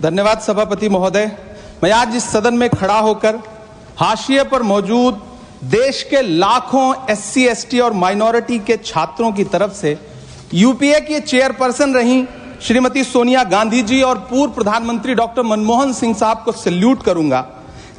धन्यवाद सभापति महोदय। मैं आज इस सदन में खड़ा होकर हाशिए पर मौजूद देश के लाखों एससी, एसटी और माइनॉरिटी के छात्रों की तरफ से यूपीए की चेयरपर्सन रही श्रीमती सोनिया गांधी जी और पूर्व प्रधानमंत्री डॉक्टर मनमोहन सिंह साहब को सैल्यूट करूंगा,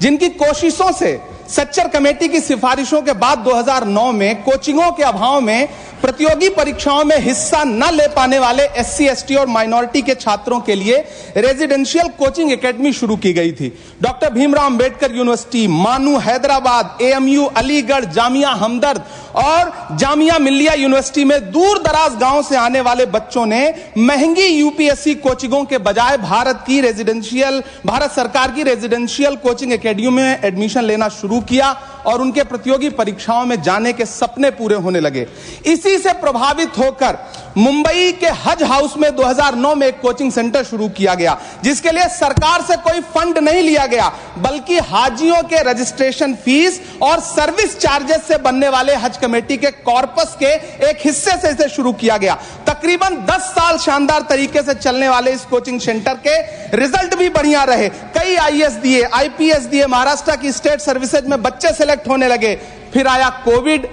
जिनकी कोशिशों से सच्चर कमेटी की सिफारिशों के बाद 2009 में कोचिंगों के अभाव में प्रतियोगी परीक्षाओं में हिस्सा न ले पाने वाले एससी, एसटी और माइनॉरिटी के छात्रों के लिए रेजिडेंशियल कोचिंग एकेडमी शुरू की गई थी। डॉक्टर भीमराव अंबेडकर यूनिवर्सिटी, मानू हैदराबाद, एएमयू अलीगढ़, जामिया हमदर्द और जामिया मिल्लिया यूनिवर्सिटी में दूर दराज गांव से आने वाले बच्चों ने महंगी यूपीएससी कोचिंगों के बजाय भारत सरकार की रेजिडेंशियल कोचिंग एकेडमी में एडमिशन लेना शुरू किया और उनके प्रतियोगी परीक्षाओं में जाने के सपने पूरे होने लगे। इसी से प्रभावित होकर मुंबई के हज हाउस में 2009 में एक कोचिंग सेंटर शुरू किया गया, जिसके लिए सरकार से कोई फंड नहीं लिया गया, बल्कि हाजियों के रजिस्ट्रेशन फीस और सर्विस चार्जेस से बनने वाले हज कमेटी के कॉर्पस के एक हिस्से से इसे शुरू किया गया। तकरीबन 10 साल शानदार तरीके से चलने वाले इस कोचिंग सेंटर के रिजल्ट भी बढ़िया रहे। कई आईएएस दिए, आईपीएस दिए, महाराष्ट्र की स्टेट सर्विसेज में बच्चे सेलेक्ट होने लगे। फिर आया कोविड,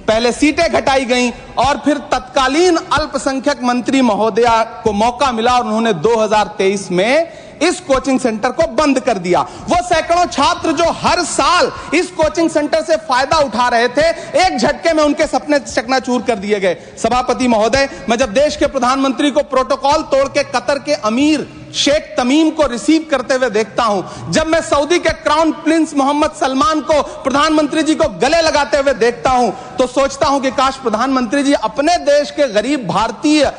पहले सीटें घटाई गईं और फिर तत्कालीन अल्पसंख्यक मंत्री महोदया को मौका मिला और उन्होंने 2023 में इस कोचिंग सेंटर को बंद कर दिया। वो सैकड़ों छात्र जो हर साल इस कोचिंग सेंटर से फायदा उठा रहे थे, एक झटके में उनके सपने चकनाचूर कर दिए गए। सभापति महोदय, मैं जब देश के प्रधानमंत्री को प्रोटोकॉल तोड़ के कतर के अमीर शेख तमीम को रिसीव करते हुए देखता हूं, जब मैं सऊदी के क्राउन प्रिंस मोहम्मद सलमान को प्रधानमंत्री जी को गले लगाते हुए देखता हूं, तो सोचता हूं कि काश प्रधानमंत्री जी अपने देश के गरीब भारतीय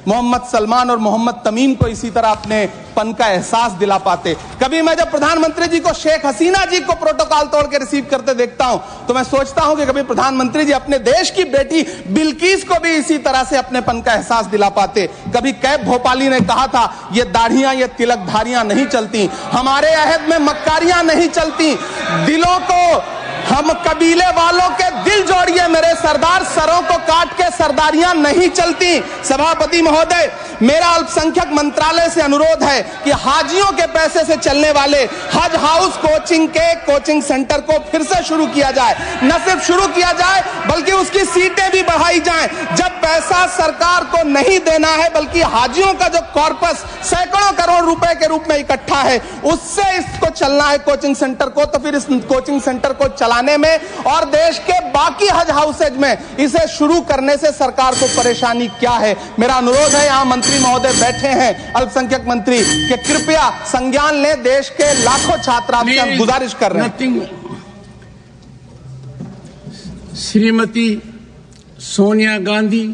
मोहम्मद सलमान और मोहम्मद तमीम को इसी तरह अपने पन का एहसास दिला पाते। कभी मैं जब प्रधानमंत्री जी को शेख हसीना जी को प्रोटोकॉल तोड़ के रिसीव करते देखता हूं, तो मैं सोचता हूं कि कभी प्रधानमंत्री जी अपने देश की बेटी बिल्किस को भी इसी तरह से अपने पन का एहसास दिला पाते। कभी कैब भोपाली ने कहा था, ये दाढ़ियां, ये तिलकधारियां नहीं चलती, हमारे अहद में मक्कारियां नहीं चलती, दिलों को हम कबीले वालों के दिल जोड़िए मेरे सरदार, सरों को काट के सरदारियां नहीं चलती। सभापति महोदय, मेरा अल्पसंख्यक मंत्रालय से अनुरोध है कि हाजियों के पैसे से चलने वाले हज हाउस कोचिंग के कोचिंग सेंटर को फिर से शुरू किया जाए। न सिर्फ शुरू किया जाए बल्कि उसकी सीटें भी बढ़ाई जाएं। जब पैसा सरकार को नहीं देना है बल्कि हाजियों का जो कॉर्पस सैकड़ों करोड़ रुपए के रूप में इकट्ठा है, उससे इसको चलना है कोचिंग सेंटर को, तो फिर इस कोचिंग सेंटर को चलाने में और देश के बाकी हज हाउसेज में इसे शुरू करने से सरकार को परेशानी क्या है। मेरा अनुरोध है, यहां मंत्री महोदय बैठे हैं अल्पसंख्यक मंत्री, कि कृपया संज्ञान लें। देश के लाखों छात्र आपसे हम गुजारिश कर रहे हैं। श्रीमती सोनिया गांधी